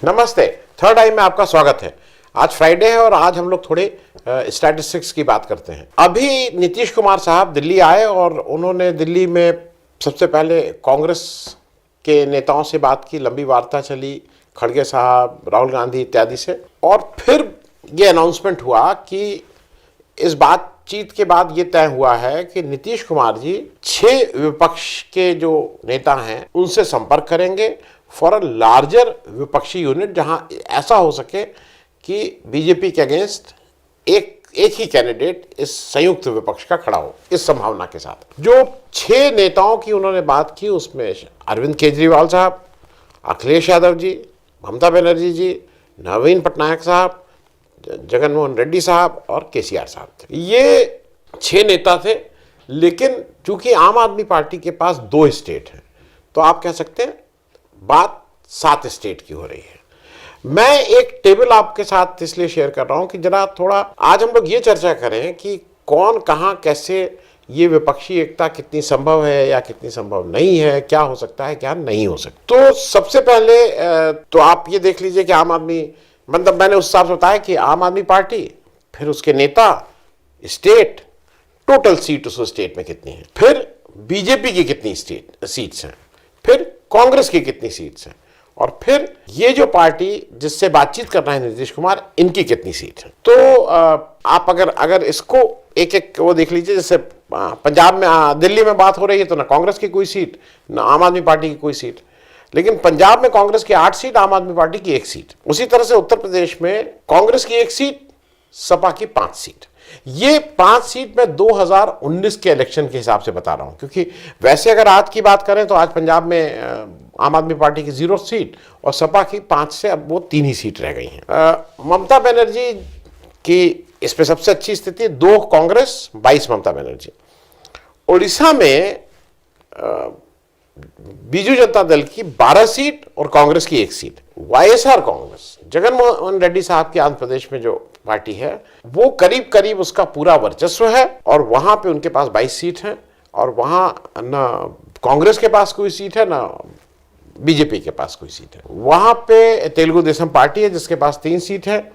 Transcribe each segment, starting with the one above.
नमस्ते। थर्ड आई में आपका स्वागत है। आज फ्राइडे है और आज हम लोग थोड़े स्टैटिस्टिक्स की बात करते हैं। अभी नीतीश कुमार साहब दिल्ली आए और उन्होंने दिल्ली में सबसे पहले कांग्रेस के नेताओं से बात की, लंबी वार्ता चली, खड़गे साहब, राहुल गांधी इत्यादि से, और फिर ये अनाउंसमेंट हुआ कि इस बातचीत के बाद ये तय हुआ है कि नीतीश कुमार जी 6 विपक्ष के जो नेता हैं उनसे संपर्क करेंगे फॉर अ लार्जर विपक्षी यूनिट, जहां ऐसा हो सके कि बीजेपी के अगेंस्ट एक ही कैंडिडेट इस संयुक्त विपक्ष का खड़ा हो। इस संभावना के साथ जो 6 नेताओं की उन्होंने बात की उसमें अरविंद केजरीवाल साहब, अखिलेश यादव जी, ममता बनर्जी जी, नवीन पटनायक साहब, जगन मोहन रेड्डी साहब और केसीआर साहब थे। ये 6 नेता थे। लेकिन चूंकि आम आदमी पार्टी के पास 2 स्टेट हैं तो आप कह सकते हैं बात 7 स्टेट की हो रही है। मैं एक टेबल आपके साथ इसलिए शेयर कर रहा हूं कि जरा थोड़ा आज हम लोग ये चर्चा करें कि कौन कहां कैसे, ये विपक्षी एकता कितनी संभव है या कितनी संभव नहीं है, क्या हो सकता है क्या नहीं हो सकता। तो सबसे पहले तो आप ये देख लीजिए कि आम आदमी, मतलब मैंने उस हिसाब से बताया कि आम आदमी पार्टी, फिर उसके नेता, स्टेट, टोटल सीट उस स्टेट में कितनी है, फिर बीजेपी की कितनी सीट्स हैं, फिर कांग्रेस की कितनी सीट्स हैं, और फिर ये जो पार्टी जिससे बातचीत कर रहे हैं नीतीश कुमार, इनकी कितनी सीट है। तो आप अगर इसको एक एक वो देख लीजिए, जैसे पंजाब में, दिल्ली में बात हो रही है तो ना कांग्रेस की कोई सीट, ना आम आदमी पार्टी की कोई सीट, लेकिन पंजाब में कांग्रेस की 8 सीट, आम आदमी पार्टी की 1 सीट। उसी तरह से उत्तर प्रदेश में कांग्रेस की 1 सीट, सपा की 5 सीट। ये 5 सीट मैं 2019 के इलेक्शन के हिसाब से बता रहा हूं, क्योंकि वैसे अगर आज की बात करें तो आज पंजाब में आम आदमी पार्टी की 0 सीट और सपा की 5 से अब वो 3 ही सीट रह गई हैं। ममता बनर्जी की इस पे सबसे अच्छी स्थिति, 2 कांग्रेस, 22 ममता बनर्जी। उड़ीसा में बीजू जनता दल की 12 सीट और कांग्रेस की 1 सीट। वाईएसआर कांग्रेस, जगन मोहन रेड्डी साहब की आंध्र प्रदेश में जो पार्टी है, वो करीब करीब उसका पूरा वर्चस्व है और वहां पे उनके पास 22 सीट हैं, और वहां ना कांग्रेस के पास कोई सीट है ना बीजेपी के पास कोई सीट है। वहां पे तेलुगु देशम पार्टी है जिसके पास 3 सीट है।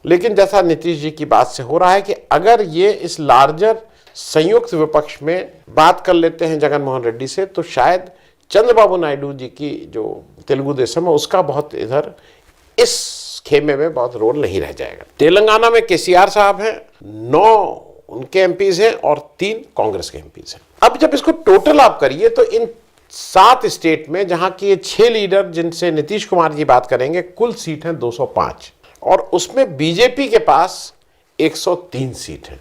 लेकिन जैसा नीतीश जी की बात से हो रहा है कि अगर ये इस लार्जर संयुक्त विपक्ष में बात कर लेते हैं जगन मोहन रेड्डी से, तो शायद चंद्रबाबू नायडू जी की जो तेलुगु देशम है उसका बहुत इधर इस खेमे में बहुत रोल नहीं रह जाएगा। तेलंगाना में केसीआर साहब हैं, 9 उनके एमपीज हैं और 3 कांग्रेस के एमपीज हैं। अब जब इसको टोटल आप करिए तो इन 7 स्टेट में, जहां की ये 6 लीडर जिनसे नीतीश कुमार जी बात करेंगे, कुल सीट है 205, और उसमें बीजेपी के पास 103 सीट है।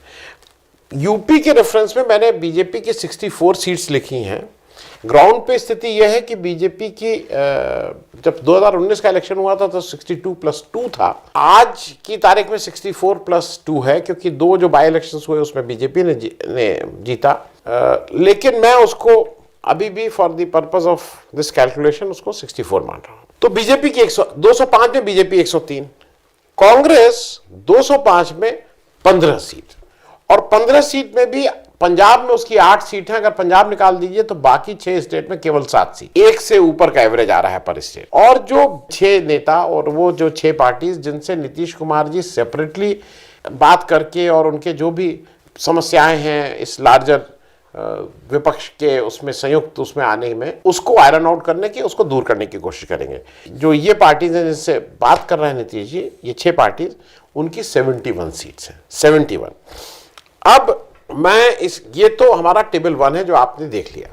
यूपी के रेफरेंस में मैंने बीजेपी की 64 सीट्स लिखी हैं। ग्राउंड पे स्थिति यह है कि बीजेपी की जब 2019 का इलेक्शन हुआ था तो 62+2 था। आज की तारीख में 64+2 है, क्योंकि 2 जो बाई इलेक्शंस हुए उसमें बीजेपी ने जीता। लेकिन मैं उसको अभी भी for the purpose of this calculation उसको 64 मान रहा हूं। तो बीजेपी की 205 में बीजेपी 103, कांग्रेस 205 में 15 सीट, और 15 सीट में भी पंजाब में उसकी 8 सीट है। अगर पंजाब निकाल दीजिए तो बाकी 6 स्टेट में केवल 7 सीट, 1 से ऊपर का एवरेज आ रहा है पर स्टेट। और जो 6 नेता और वो जो 6 पार्टीज जिनसे नीतीश कुमार जी सेपरेटली बात करके और उनके जो भी समस्याएं हैं इस लार्जर विपक्ष के उसमें संयुक्त उसमें आने में, उसको आयरन आउट करने की, उसको दूर करने की कोशिश करेंगे। जो ये पार्टीज हैं जिनसे बात कर रहे हैं नीतीश जी, ये 6 पार्टीज, उनकी 71 सीट्स हैं, 71। अब मैं ये तो हमारा टेबल 1 है जो आपने देख लिया।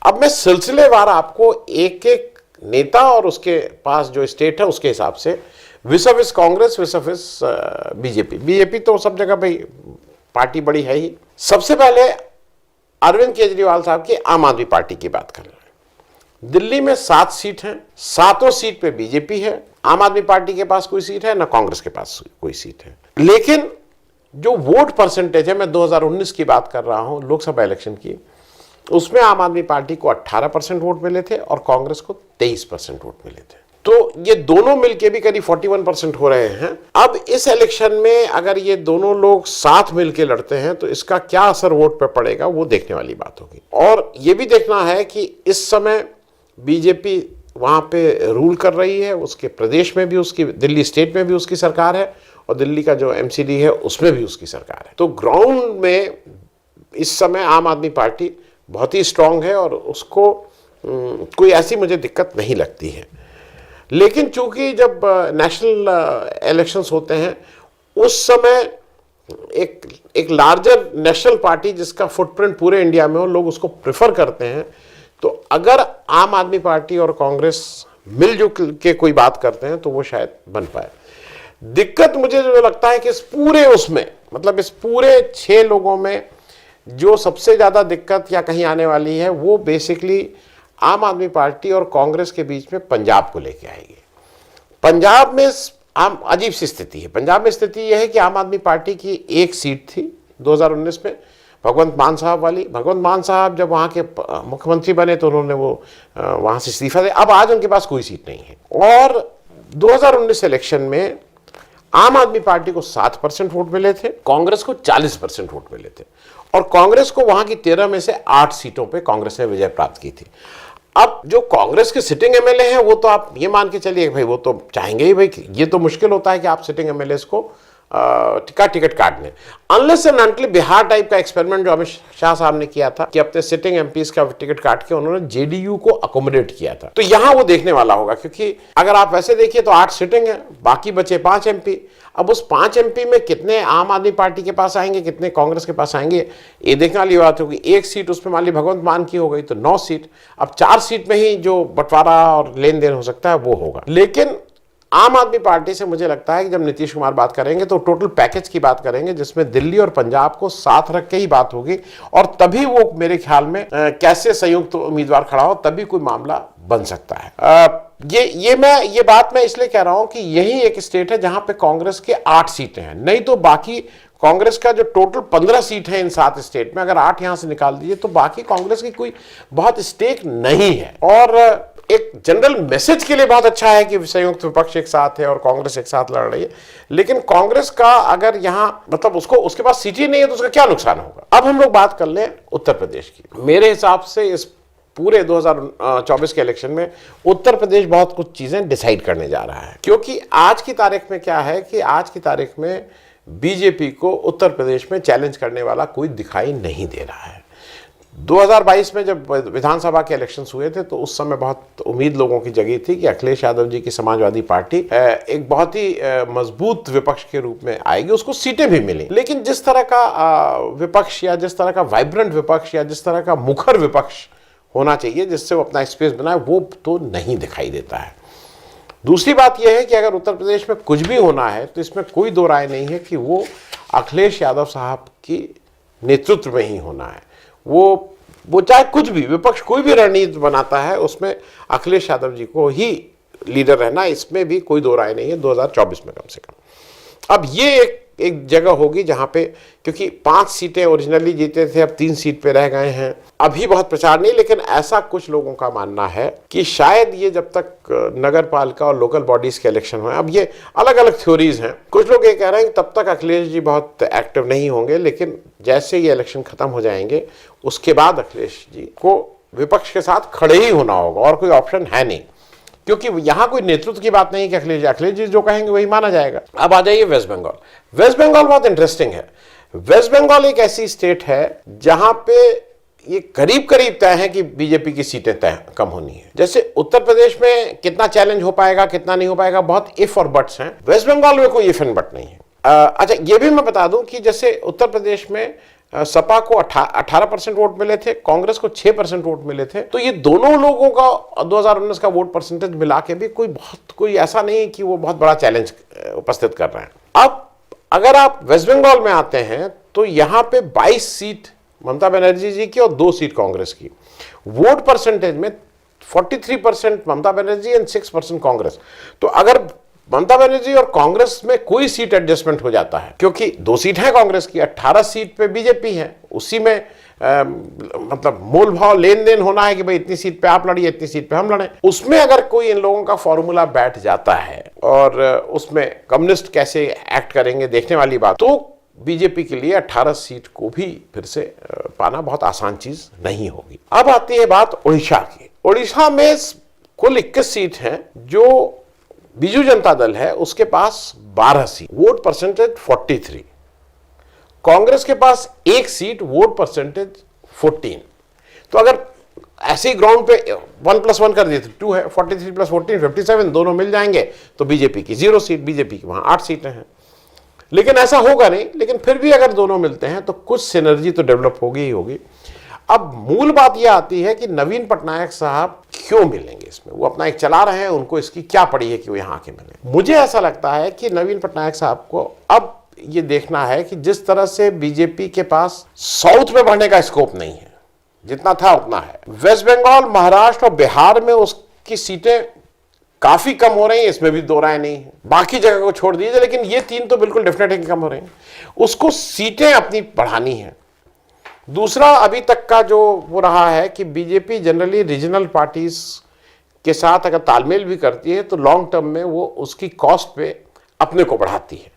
अब मैं सिलसिलेवार आपको एक एक नेता और उसके पास जो स्टेट है उसके हिसाब से विस कांग्रेस, विस बीजेपी तो सब जगह भाई पार्टी बड़ी है ही। सबसे पहले अरविंद केजरीवाल साहब की आम आदमी पार्टी की बात कर रहे हैं। दिल्ली में 7 सीट हैं, 7 सीट पे बीजेपी है, आम आदमी पार्टी के पास कोई सीट है ना कांग्रेस के पास कोई सीट है। लेकिन जो वोट परसेंटेज है, मैं 2019 की बात कर रहा हूं लोकसभा इलेक्शन की, उसमें आम आदमी पार्टी को 18% वोट मिले थे और कांग्रेस को 23% वोट मिले थे। तो ये दोनों मिलके भी करीब 41% हो रहे हैं। अब इस इलेक्शन में अगर ये दोनों लोग साथ मिलके लड़ते हैं तो इसका क्या असर वोट पे पड़ेगा, वो देखने वाली बात होगी। और ये भी देखना है कि इस समय बीजेपी वहाँ पे रूल कर रही है, उसके प्रदेश में भी उसकी, दिल्ली स्टेट में भी उसकी सरकार है और दिल्ली का जो एमसीडी है उसमें भी उसकी सरकार है। तो ग्राउंड में इस समय आम आदमी पार्टी बहुत ही स्ट्रांग है और उसको कोई ऐसी मुझे दिक्कत नहीं लगती है। लेकिन चूंकि जब नेशनल इलेक्शंस होते हैं उस समय एक लार्जर नेशनल पार्टी जिसका फुटप्रिंट पूरे इंडिया में हो, लोग उसको प्रेफर करते हैं। तो अगर आम आदमी पार्टी और कांग्रेस मिलजुल के कोई बात करते हैं तो वो शायद बन पाए। दिक्कत मुझे जो लगता है कि इस पूरे उसमें, मतलब इस पूरे 6 लोगों में जो सबसे ज्यादा दिक्कत या कहीं आने वाली है वो बेसिकली आम आदमी पार्टी और कांग्रेस के बीच में पंजाब को लेके आएगी। पंजाब में आम अजीब सी स्थिति है। पंजाब में स्थिति यह है कि आम आदमी पार्टी की एक सीट थी 2019 में, भगवंत मान साहब वाली। भगवंत मान साहब जब वहाँ के मुख्यमंत्री बने तो उन्होंने वो वहाँ से इस्तीफा दिया। अब आज उनके पास कोई सीट नहीं है। और 2019 इलेक्शन में आम आदमी पार्टी को 7% वोट मिले थे, कांग्रेस को 40% वोट मिले थे और कांग्रेस को वहाँ की 13 में से 8 सीटों पे कांग्रेस ने विजय प्राप्त की थी। अब जो कांग्रेस के सिटिंग एमएलए हैं वो तो आप ये मान के चलिए भाई वो तो चाहेंगे ही भाई, ये तो मुश्किल होता है कि आप सिटिंग एमएलए को टिकट काट लें। Unless and until Bihar type का एक्सपेरिमेंट जो अमित शाह साहब ने किया था कि अपने सिटिंग एमपीज का टिकट काट के उन्होंने जेडीयू को अकोमोडेट किया था, तो यहां वो देखने वाला होगा। क्योंकि अगर आप वैसे देखिए तो 8 सिटिंग है, बाकी बचे 5 एमपी। अब उस 5 एमपी में कितने आम आदमी पार्टी के पास आएंगे, कितने कांग्रेस के पास आएंगे, ये देखने वाली बात होगी। एक सीट उसमें मान ली भगवंत मान की हो गई तो 9 सीट। अब 4 सीट में ही जो बंटवारा और लेन देन हो सकता है वो होगा। लेकिन आम आदमी पार्टी से मुझे लगता है कि जब नीतीश कुमार बात करेंगे तो टोटल पैकेज की बात करेंगे जिसमें दिल्ली और पंजाब को साथ रख के ही बात होगी और तभी वो मेरे ख्याल में कैसे संयुक्त उम्मीदवार खड़ा हो तभी कोई मामला बन सकता है। ये बात मैं इसलिए कह रहा हूं कि यही एक स्टेट है जहां पे कांग्रेस के 8 सीटें हैं, नहीं तो बाकी कांग्रेस का जो टोटल 15 सीट है इन 7 स्टेट में, अगर 8 यहां से निकाल दीजिए तो बाकी कांग्रेस की कोई बहुत स्टेक नहीं है। और एक जनरल मैसेज के लिए बहुत अच्छा है कि संयुक्त विपक्ष एक साथ है और कांग्रेस एक साथ लड़ रही है, लेकिन कांग्रेस का अगर यहां मतलब उसके पास सीट ही नहीं है तो उसका क्या नुकसान होगा। अब हम लोग बात कर लें उत्तर प्रदेश की। मेरे हिसाब से इस पूरे 2024 के इलेक्शन में उत्तर प्रदेश बहुत कुछ चीजें डिसाइड करने जा रहा है, क्योंकि आज की तारीख में क्या है कि आज की तारीख में बीजेपी को उत्तर प्रदेश में चैलेंज करने वाला कोई दिखाई नहीं दे रहा है। 2022 में जब विधानसभा के इलेक्शंस हुए थे तो उस समय बहुत उम्मीद लोगों की जगी थी कि अखिलेश यादव जी की समाजवादी पार्टी एक बहुत ही मजबूत विपक्ष के रूप में आएगी, उसको सीटें भी मिली। लेकिन जिस तरह का विपक्ष या जिस तरह का वाइब्रेंट विपक्ष या जिस तरह का मुखर विपक्ष होना चाहिए जिससे वो अपना स्पेस बनाए, वो तो नहीं दिखाई देता है। दूसरी बात यह है कि अगर उत्तर प्रदेश में कुछ भी होना है तो इसमें कोई दो राय नहीं है कि वो अखिलेश यादव साहब की नेतृत्व में ही होना है। वो चाहे कुछ भी विपक्ष कोई भी रणनीति बनाता है उसमें अखिलेश यादव जी को ही लीडर रहना, इसमें भी कोई दो राय नहीं है 2024 में कम से कम। अब ये एक जगह होगी जहां पे, क्योंकि 5 सीटें ओरिजिनली जीते थे, अब 3 सीट पे रह गए हैं। अभी बहुत प्रचार नहीं, लेकिन ऐसा कुछ लोगों का मानना है कि शायद ये जब तक नगर पालिका और लोकल बॉडीज के इलेक्शन हुए, अब ये अलग अलग थ्योरीज हैं। कुछ लोग ये कह रहे हैं कि तब तक अखिलेश जी बहुत एक्टिव नहीं होंगे, लेकिन जैसे ये इलेक्शन खत्म हो जाएंगे उसके बाद अखिलेश जी को विपक्ष के साथ खड़े ही होना होगा और कोई ऑप्शन है नहीं, क्योंकि यहां कोई नेतृत्व की बात नहीं कि अखिलेश जी जो कहेंगे वही माना जाएगा। अब आ जाइए वेस्ट बंगाल। वेस्ट बंगाल बहुत इंटरेस्टिंग है। वेस्ट बंगाल एक ऐसी स्टेट है जहां पे ये करीब करीब तय है कि बीजेपी की सीटें तय कम होनी है। जैसे उत्तर प्रदेश में कितना चैलेंज हो पाएगा कितना नहीं हो पाएगा, बहुत इफ और बट्स हैं। वेस्ट बंगाल में कोई इफ एंड बट नहीं है। अच्छा, ये भी मैं बता दूं कि जैसे उत्तर प्रदेश में सपा को 18% वोट मिले थे, कांग्रेस को 6% वोट मिले थे, तो ये दोनों लोगों का 2019 का वोट परसेंटेज मिला के भी कोई ऐसा नहीं कि वो बहुत बड़ा चैलेंज उपस्थित कर रहे हैं। अब अगर आप वेस्ट बंगाल में आते हैं तो यहां पे 22 सीट ममता बनर्जी जी की और 2 सीट कांग्रेस की। वोट परसेंटेज में 43% ममता बनर्जी एंड 6% कांग्रेस। तो अगर ममता बनर्जी और कांग्रेस में कोई सीट एडजस्टमेंट हो जाता है, क्योंकि 2 सीट है कांग्रेस की, 18 सीट पे बीजेपी है, उसी में मतलब मोल भाव लेन देन होना है कि भाई इतनी सीट पे आप लड़िए इतनी सीट पे हम लड़ें। उसमें अगर कोई इन लोगों का फॉर्मूला बैठ जाता है और उसमें कम्युनिस्ट कैसे एक्ट करेंगे देखने वाली बात, तो बीजेपी के लिए 18 सीट को भी फिर से पाना बहुत आसान चीज नहीं होगी। अब आती है बात उड़ीसा की। उड़ीसा में कुल 21 सीट हैं। जो बीजू जनता दल है उसके पास 12 सीट, वोट परसेंटेज 43। कांग्रेस के पास 1 सीट, वोट परसेंटेज 14। तो अगर ऐसे ही ग्राउंड पे 1+1 कर दिए तो 2 है, 43 + 14 57, दोनों मिल जाएंगे तो बीजेपी की 0 सीट, बीजेपी की वहां 8 सीटें हैं। लेकिन ऐसा होगा नहीं, लेकिन फिर भी अगर दोनों मिलते हैं तो कुछ सिनर्जी तो डेवलप होगी ही होगी। अब मूल बात यह आती है कि नवीन पटनायक साहब क्यों मिलेंगे इसमें, वो अपना एक चला रहे हैं, उनको इसकी क्या पड़ी है कि वो यहां आके मिले। मुझे ऐसा लगता है कि नवीन पटनायक साहब को अब ये देखना है कि जिस तरह से बीजेपी के पास साउथ में बढ़ने का स्कोप नहीं है, जितना था उतना है। वेस्ट बंगाल, महाराष्ट्र और बिहार में उसकी सीटें काफी कम हो रही हैं, इसमें भी दो राय नहीं है। बाकी जगह को छोड़ दीजिए, लेकिन ये 3 तो बिल्कुल डेफिनेटली कम हो रही हैं। उसको सीटें अपनी बढ़ानी है। दूसरा, अभी तक का जो वो रहा है कि बीजेपी जनरली रीजनल पार्टीज के साथ अगर तालमेल भी करती है तो लॉन्ग टर्म में वो उसकी कॉस्ट पे अपने को बढ़ाती है।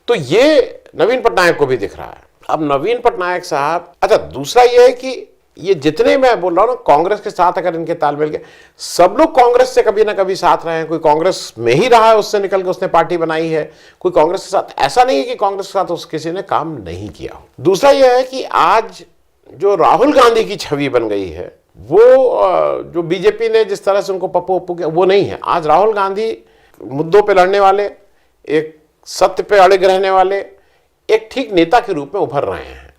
तो ये नवीन पटनायक को भी दिख रहा है। अब नवीन पटनायक साहब, अच्छा दूसरा ये है कि ये जितने मैं बोल रहा हूं ना, कांग्रेस के साथ अगर इनके तालमेल के, सब लोग कांग्रेस से कभी ना कभी साथ रहे हैं। कोई कांग्रेस में ही रहा है, उससे निकल के उसने पार्टी बनाई है, कोई कांग्रेस के साथ, ऐसा नहीं है कि कांग्रेस के साथ किसी ने काम नहीं किया हो। दूसरा यह है कि आज जो राहुल गांधी की छवि बन गई है, वो जो बीजेपी ने जिस तरह से उनको पप्पू पप्पू किया, वो नहीं है। आज राहुल गांधी मुद्दों पर लड़ने वाले, एक सत्य पे अड़े रहने वाले, एक ठीक नेता के रूप में उभर रहे हैं।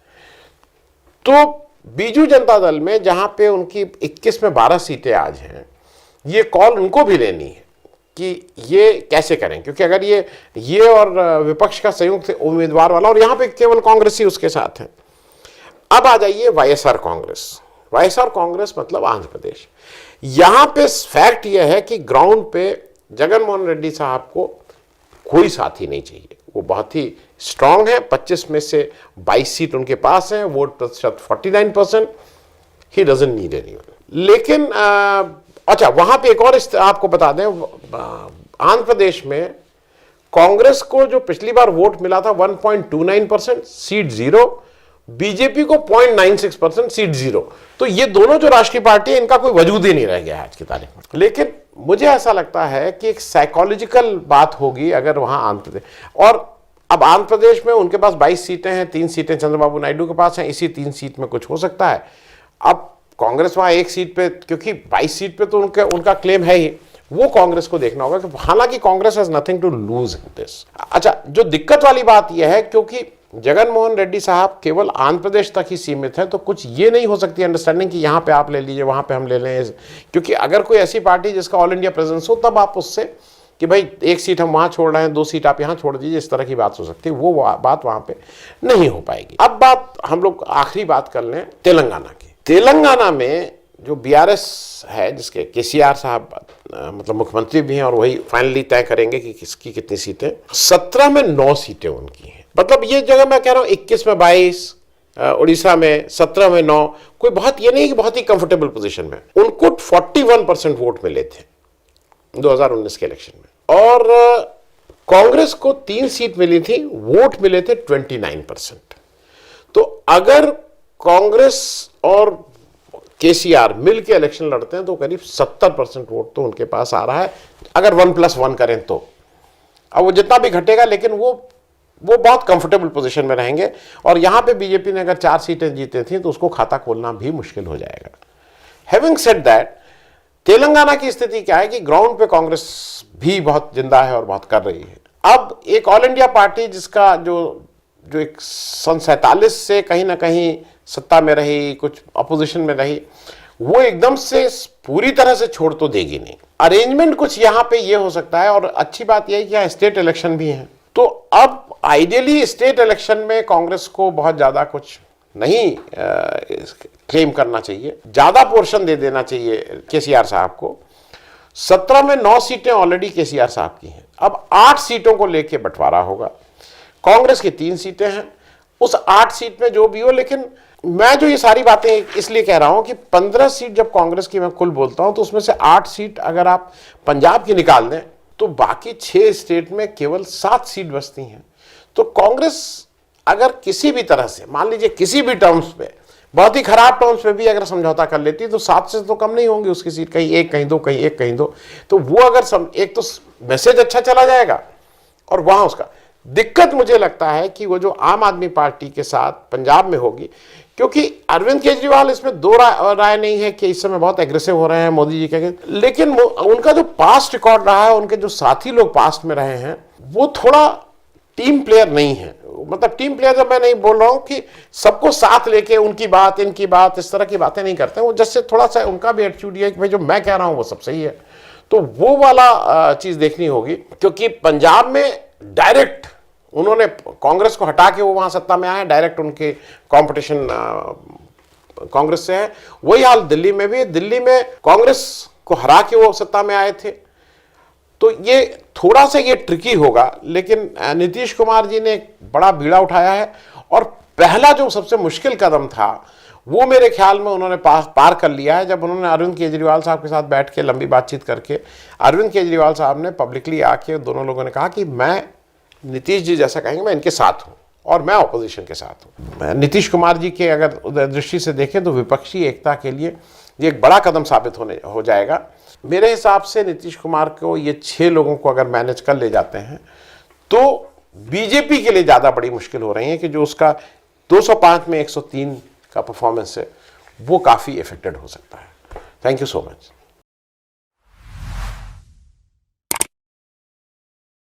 तो बीजू जनता दल में जहां पे उनकी 21 में 12 सीटें आज हैं, ये कॉल उनको भी लेनी है कि ये कैसे करें, क्योंकि अगर ये और विपक्ष का संयुक्त उम्मीदवार वाला, और यहां पे केवल कांग्रेस ही उसके साथ है। अब आ जाइए वाईएसआर कांग्रेस। वाईएसआर कांग्रेस मतलब आंध्र प्रदेश। यहां पे फैक्ट यह है कि ग्राउंड पे जगनमोहन रेड्डी साहब को कोई साथी नहीं चाहिए। वो बहुत ही स्ट्रांग है, 25 में से 22 सीट उनके पास है, वोट प्रतिशत 49%। He doesn't need anyone. लेकिन अच्छा, वहां पे एक और आपको बता दें, आंध्र प्रदेश में कांग्रेस को जो पिछली बार वोट मिला था 1.29%, सीट 0, बीजेपी को 0.96%, सीट 0। तो ये दोनों जो राष्ट्रीय पार्टी है, इनका कोई वजूद ही नहीं रह गया आज की तारीख में। लेकिन मुझे ऐसा लगता है कि एक साइकोलॉजिकल बात होगी अगर वहां आंध्र प्रदेश, और अब आंध्र प्रदेश में उनके पास 22 सीटें हैं, 3 सीटें चंद्रबाबू नायडू के पास हैं, इसी 3 सीट में कुछ हो सकता है। अब कांग्रेस वहां 1 सीट पे, क्योंकि 22 सीट पे तो उनका क्लेम है ही, वो कांग्रेस को देखना होगा कि हालांकि Congress has nothing to lose in this. अच्छा, जो दिक्कत वाली बात यह है, क्योंकि जगनमोहन रेड्डी साहब केवल आंध्र प्रदेश तक ही सीमित है, तो कुछ ये नहीं हो सकती अंडरस्टैंडिंग कि यहां पे आप ले लीजिए, वहां पे हम ले लें। क्योंकि अगर कोई ऐसी पार्टी जिसका ऑल इंडिया प्रेजेंस हो, तब आप उससे कि भाई 1 सीट हम वहां छोड़ रहे हैं, 2 सीट आप यहां छोड़ दीजिए, इस तरह की बात हो सकती है। वो बात वहां पे नहीं हो पाएगी। अब बात हम लोग आखिरी बात कर लें तेलंगाना की। तेलंगाना में जो बीआरएस है, जिसके केसीआर साहब मतलब मुख्यमंत्री भी हैं, और वही फाइनली तय करेंगे कि किसकी कितनी सीटें। 17 में 9 सीटें उनकी हैं। मतलब ये जगह मैं कह रहा हूं 21 में 22, उड़ीसा में 17 में 9, कोई बहुत ये नहीं कि बहुत ही कंफर्टेबल पोजीशन में। उनको 41% वोट मिले थे 2019 के इलेक्शन में, और कांग्रेस को 3 सीट मिली थी, वोट मिले थे 29%। तो अगर कांग्रेस और केसीआर मिल के इलेक्शन लड़ते हैं तो करीब 70% वोट तो उनके पास आ रहा है, अगर 1+1 करें तो। अब वो जितना भी घटेगा, लेकिन वो बहुत कंफर्टेबल पोजीशन में रहेंगे। और यहां पे बीजेपी ने अगर 4 सीटें जीते थी तो उसको खाता खोलना भी मुश्किल हो जाएगा। हैविंग सेड दैट, तेलंगाना की स्थिति क्या है कि ग्राउंड पे कांग्रेस भी बहुत जिंदा है और बहुत कर रही है। अब एक ऑल इंडिया पार्टी जिसका जो एक सन 47 से कहीं ना कहीं सत्ता में रही, कुछ अपोजिशन में रही, वो एकदम से पूरी तरह से छोड़ तो देगी नहीं। अरेंजमेंट कुछ यहां पे ये हो सकता है। और अच्छी बात यह है कि यहाँ स्टेट इलेक्शन भी है, तो अब आइडियली स्टेट इलेक्शन में कांग्रेस को बहुत ज्यादा कुछ नहीं क्लेम करना चाहिए, ज्यादा पोर्शन दे देना चाहिए केसीआर साहब को। 17 में 9 सीटें ऑलरेडी केसीआर साहब की हैं। अब 8 सीटों को लेके बंटवारा होगा। कांग्रेस की 3 सीटें हैं, उस 8 सीट में जो भी हो। लेकिन मैं जो ये सारी बातें इसलिए कह रहा हूं कि 15 सीट जब कांग्रेस की मैं कुल बोलता हूं, तो उसमें से 8 सीट अगर आप पंजाब की निकाल दें तो बाकी 6 स्टेट में केवल 7 सीट बचती हैं। तो कांग्रेस अगर किसी भी तरह से, मान लीजिए किसी भी टर्म्स पे बहुत ही खराब टर्म्स में भी अगर समझौता कर लेती तो 7 से तो कम नहीं होंगी उसकी सीट, कहीं एक कहीं दो, कहीं एक कहीं दो। तो वो अगर एक तो मैसेज अच्छा चला जाएगा, और वहां उसका दिक्कत मुझे लगता है कि वो जो आम आदमी पार्टी के साथ पंजाब में होगी, क्योंकि अरविंद केजरीवाल इसमें दो राय नहीं है कि इस समय बहुत एग्रेसिव हो रहे हैं मोदी जी के, लेकिन उनका जो पास्ट रिकॉर्ड रहा है, उनके जो साथी लोग पास्ट में रहे हैं, वो थोड़ा टीम प्लेयर नहीं है। मतलब टीम प्लेयर जब मैं नहीं बोल रहा हूं कि सबको साथ लेके उनकी बात इनकी बात इस तरह की बातें नहीं करते, वो जैसे थोड़ा सा उनका भी एटीट्यूड है कि भाई जो मैं कह रहा हूं वो सब सही है। तो वो वाला चीज देखनी होगी, क्योंकि पंजाब में डायरेक्ट उन्होंने कांग्रेस को हटा के वो वहां सत्ता में आए, डायरेक्ट उनके कंपटीशन कांग्रेस से है। वही हाल दिल्ली में भी, दिल्ली में कांग्रेस को हरा के वो सत्ता में आए थे। तो ये थोड़ा सा ये ट्रिकी होगा, लेकिन नीतीश कुमार जी ने एक बड़ा बीड़ा उठाया है, और पहला जो सबसे मुश्किल कदम था वो मेरे ख्याल में उन्होंने पार कर लिया है, जब उन्होंने अरविंद केजरीवाल साहब के साथ बैठ के लंबी बातचीत करके अरविंद केजरीवाल साहब ने पब्लिकली आके दोनों लोगों ने कहा कि मैं, नीतीश जी जैसा कहेंगे मैं इनके साथ हूं और मैं ऑपोजिशन के साथ हूं। नीतीश कुमार जी के अगर दृष्टि से देखें तो विपक्षी एकता के लिए ये एक बड़ा कदम साबित हो जाएगा। मेरे हिसाब से नीतीश कुमार को ये 6 लोगों को अगर मैनेज कर ले जाते हैं तो बीजेपी के लिए ज़्यादा बड़ी मुश्किल हो रही है कि जो उसका 205 में 103 का परफॉर्मेंस है वो काफ़ी इफेक्टेड हो सकता है। Thank you so much.